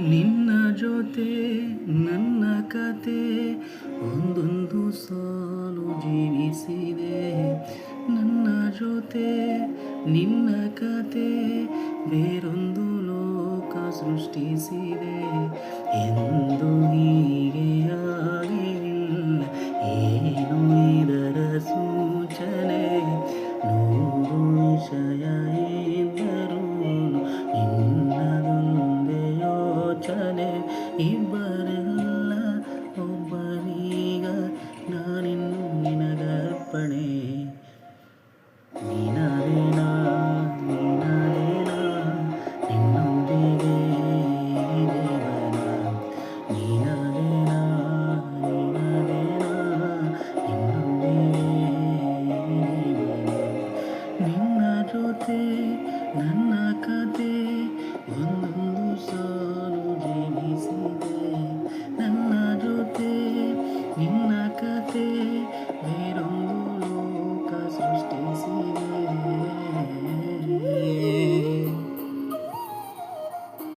ನಿನ್ನ ಜೊತೆ ನನ್ನ ಕತೆ ಒಂದೊಂದು ಸಾಲು ಜೀವಿಸಿದೆ. ನನ್ನ ಜೊತೆ ನಿನ್ನ ಕತೆ ಬೇರೊಂದು ಲೋಕ ಸೃಷ್ಟಿಸಿದೆ. ಎಂದು ಹೀಗೆ ಆಗಿಲ್ಲ, ಏನು ಇದರ ಸೂಚನೆ? ನೂರು ವಿಷಯ ಇದ್ದರೂ ನಿನ್ನದೊಂದೇ ಯೋಚನೆ. ಇಬ್ಬರಲ್ಲ ಒಬ್ಬರೀಗ ನಾನಿನ್ನು ನಿನಗರ್ಪಣೆ. ನೀನಾದೇನಾ ನೀನಾದೇನಾ ನಿನ್ನೊಂದಿಗೆ ಈ ಜೀವನ. ನೀನಾದೇನಾ ನೀನಾದೇನಾ ನಿನ್ನೊಂದಿಗೆ ಈ ಜೀವನ. ನಿನ್ನ ಜೊತೆ ನನ್ನ ಕತೆ ಒಂದೊಂದು ಸಾಲು ಜೀವಿಸಿದೆ.